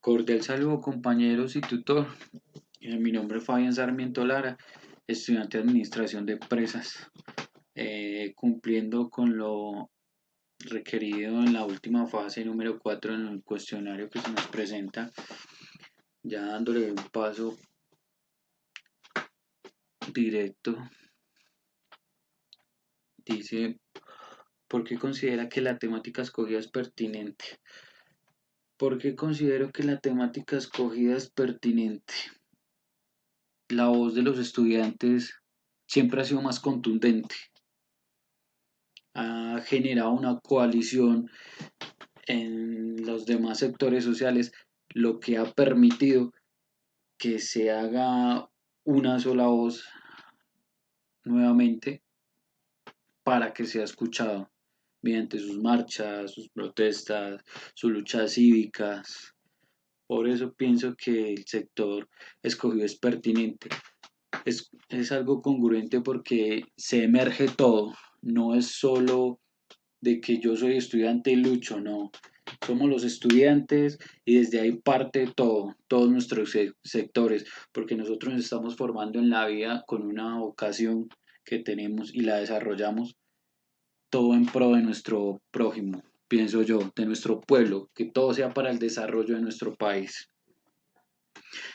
Cordial saludo compañeros y tutor. Mi nombre es Fabián Sarmiento Lara, estudiante de Administración de Empresas, cumpliendo con lo requerido en la última fase número 4 en el cuestionario que se nos presenta, ya dándole un paso directo. Dice, ¿por qué considera que la temática escogida es pertinente? ¿Por qué considero que la temática escogida es pertinente? La voz de los estudiantes siempre ha sido más contundente, ha generado una coalición en los demás sectores sociales, lo que ha permitido que se haga una sola voz nuevamente para que sea escuchado mediante sus marchas, sus protestas, sus luchas cívicas. Por eso pienso que el sector escogido es pertinente. Es algo congruente porque se emerge todo, no es solo de que yo soy estudiante y lucho, no. Somos los estudiantes y desde ahí parte todo, todos nuestros sectores, porque nosotros nos estamos formando en la vida con una vocación que tenemos y la desarrollamos todo en pro de nuestro prójimo, pienso yo, de nuestro pueblo, que todo sea para el desarrollo de nuestro país.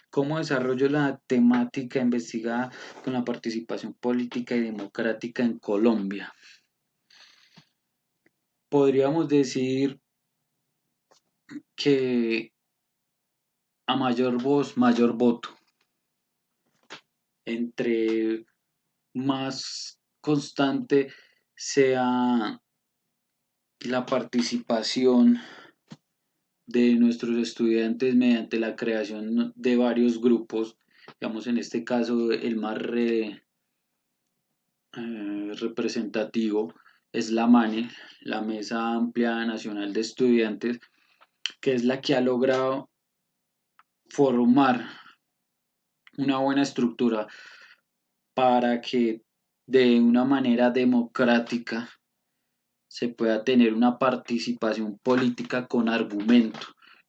¿Cómo desarrollo la temática investigada con la participación política y democrática en Colombia? Podríamos decir que a mayor voz, mayor voto. Entre más constante sea la participación de nuestros estudiantes mediante la creación de varios grupos, digamos en este caso el más representativo es la MANE, la Mesa Amplia Nacional de Estudiantes, que es la que ha logrado formar una buena estructura para que de una manera democrática se pueda tener una participación política con argumento,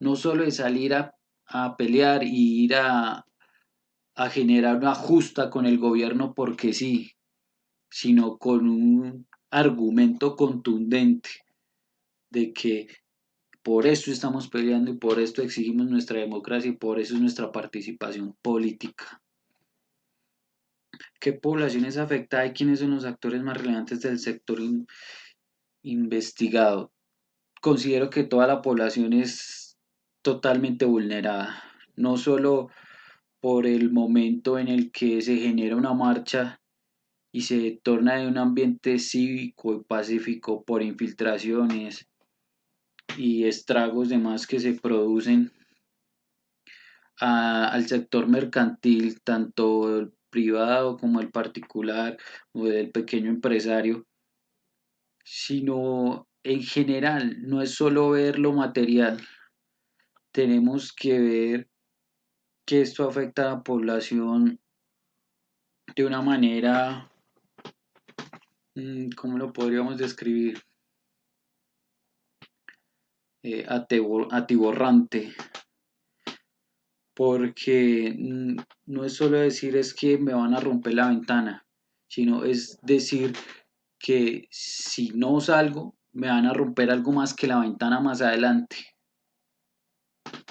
no solo de salir a pelear y ir a generar una justa con el gobierno porque sí, sino con un argumento contundente de que por eso estamos peleando y por esto exigimos nuestra democracia y por eso es nuestra participación política. ¿Qué población es afectada y quiénes son los actores más relevantes del sector investigado? Considero que toda la población es totalmente vulnerada, no solo por el momento en el que se genera una marcha y se torna de un ambiente cívico y pacífico por infiltraciones y estragos demás que se producen al sector mercantil, tanto el privado como el particular o del pequeño empresario, sino en general, no es solo ver lo material, tenemos que ver que esto afecta a la población de una manera, ¿cómo lo podríamos describir? Atiborrante, porque no es solo decir es que me van a romper la ventana, sino es decir que si no salgo, me van a romper algo más que la ventana más adelante,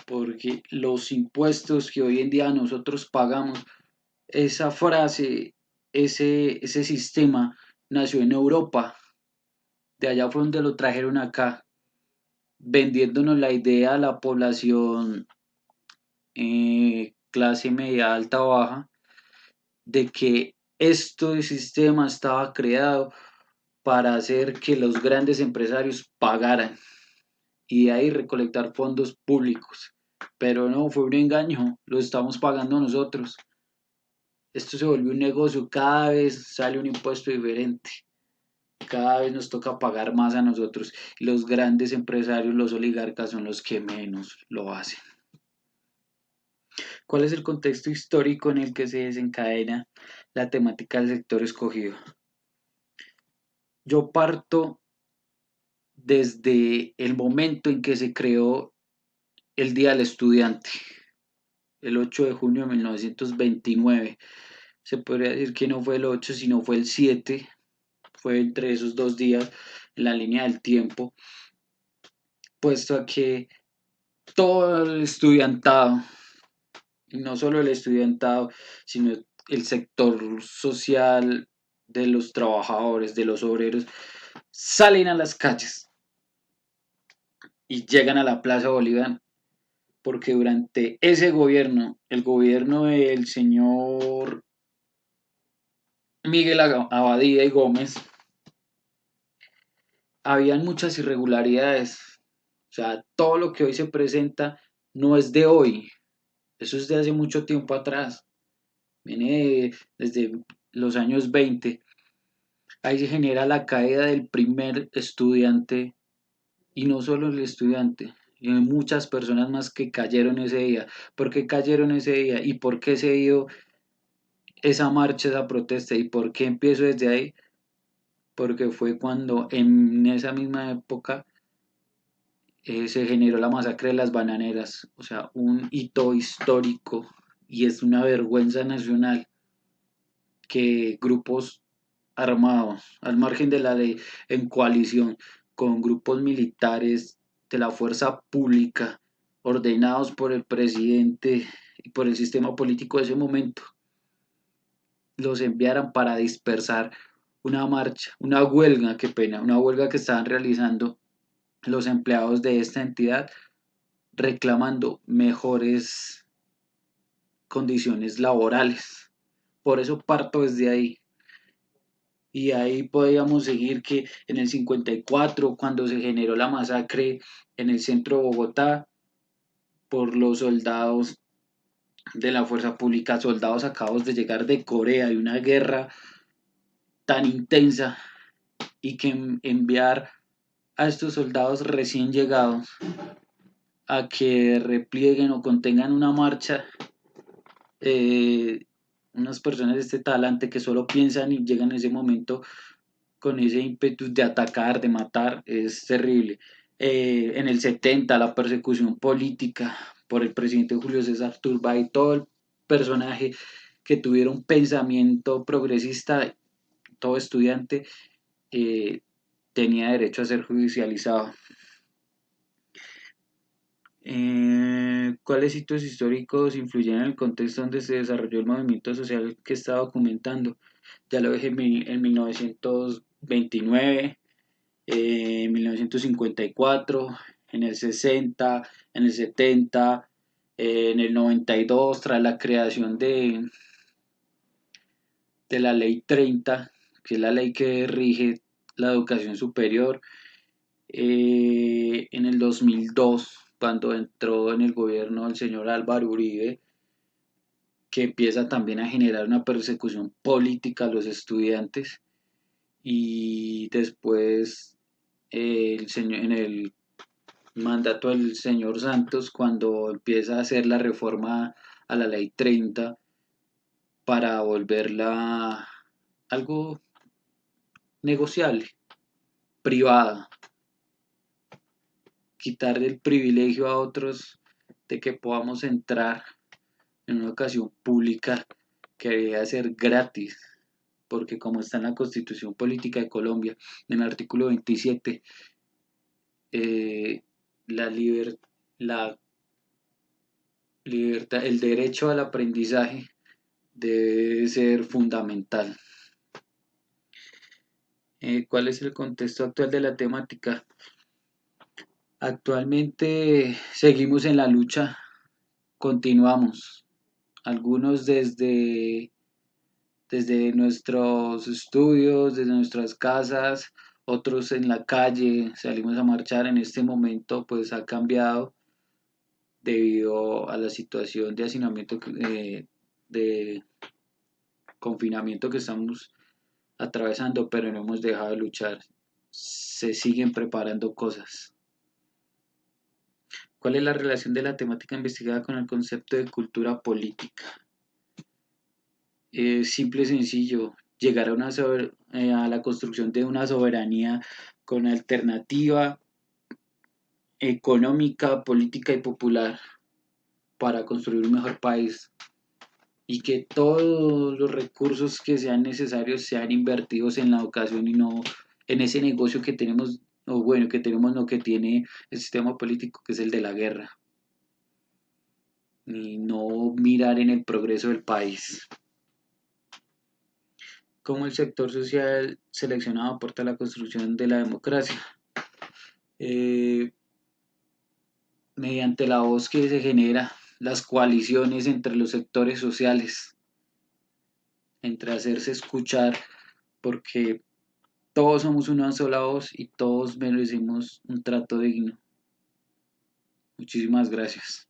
porque los impuestos que hoy en día nosotros pagamos, esa frase, ese sistema nació en Europa, de allá fue donde lo trajeron acá, vendiéndonos la idea a la población clase media, alta o baja, de que este sistema estaba creado para hacer que los grandes empresarios pagaran y de ahí recolectar fondos públicos. Pero no, fue un engaño, lo estamos pagando nosotros. Esto se volvió un negocio, cada vez sale un impuesto diferente, cada vez nos toca pagar más a nosotros y los grandes empresarios, los oligarcas son los que menos lo hacen. ¿Cuál es el contexto histórico en el que se desencadena la temática del sector escogido? Yo parto desde el momento en que se creó el Día del Estudiante, el 8 de junio de 1929. Se podría decir que no fue el 8, sino fue el 7, fue entre esos 2 días en la línea del tiempo, puesto a que todo el estudiantado, y no solo el estudiantado, sino el sector social de los trabajadores, de los obreros, salen a las calles y llegan a la Plaza Bolívar porque durante ese gobierno, el gobierno del señor Miguel Abadía y Gómez, habían muchas irregularidades. O sea, todo lo que hoy se presenta no es de hoy, eso es de hace mucho tiempo atrás, viene desde los años 20. Ahí se genera la caída del primer estudiante, y no solo el estudiante, y hay muchas personas más que cayeron ese día. ¿Por qué cayeron ese día? ¿Y por qué se dio esa marcha, esa protesta? ¿Y por qué empiezo desde ahí? Porque fue cuando en esa misma época se generó la masacre de las bananeras, o sea, un hito histórico, y es una vergüenza nacional que grupos armados, al margen de la ley, en coalición con grupos militares de la fuerza pública, ordenados por el presidente y por el sistema político de ese momento, los enviaran para dispersar una marcha, una huelga, qué pena, una huelga que estaban realizando los empleados de esta entidad reclamando mejores condiciones laborales. Por eso parto desde ahí. Y ahí podíamos seguir que en el 54, cuando se generó la masacre en el centro de Bogotá por los soldados de la fuerza pública, soldados acabados de llegar de Corea, de una guerra tan intensa, y que enviar a estos soldados recién llegados a que replieguen o contengan una marcha, eh, unas personas de este talante que solo piensan y llegan en ese momento con ese ímpetu de atacar, de matar, es terrible. En el 70, la persecución política por el presidente Julio César Turbay, todo el personaje que tuviera un pensamiento progresista, todo estudiante, eh, tenía derecho a ser judicializado. ¿Cuáles hitos históricos influyeron en el contexto donde se desarrolló el movimiento social que está documentando? Ya lo dije en 1929, en 1954, en el 60, en el 70, en el 92, tras la creación de la Ley 30, que es la ley que rige la educación superior, en el 2002, cuando entró en el gobierno el señor Álvaro Uribe, que empieza también a generar una persecución política a los estudiantes, y después en el mandato del señor Santos, cuando empieza a hacer la reforma a la ley 30 para volverla algo negociable, privada, quitarle el privilegio a otros de que podamos entrar en una ocasión pública que debe ser gratis, porque como está en la Constitución Política de Colombia, en el artículo 27, eh, la, liber, la libertad, el derecho al aprendizaje debe ser fundamental. ¿Cuál es el contexto actual de la temática? Actualmente seguimos en la lucha, continuamos. Algunos desde nuestros estudios, desde nuestras casas, otros en la calle, salimos a marchar. En este momento pues ha cambiado debido a la situación de hacinamiento, de confinamiento que estamos atravesando, pero no hemos dejado de luchar. Se siguen preparando cosas. ¿Cuál es la relación de la temática investigada con el concepto de cultura política? Simple y sencillo, llegar a la construcción de una soberanía con alternativa económica, política y popular para construir un mejor país y que todos los recursos que sean necesarios sean invertidos en la educación y no en ese negocio que tenemos, o bueno, que tenemos, no, que tiene el sistema político, que es el de la guerra, y no mirar en el progreso del país. Cómo el sector social seleccionado aporta a la construcción de la democracia. Eh, Mediante la voz que se genera, las coaliciones entre los sectores sociales, entre hacerse escuchar, porque todos somos una sola voz y todos merecemos un trato digno. Muchísimas gracias.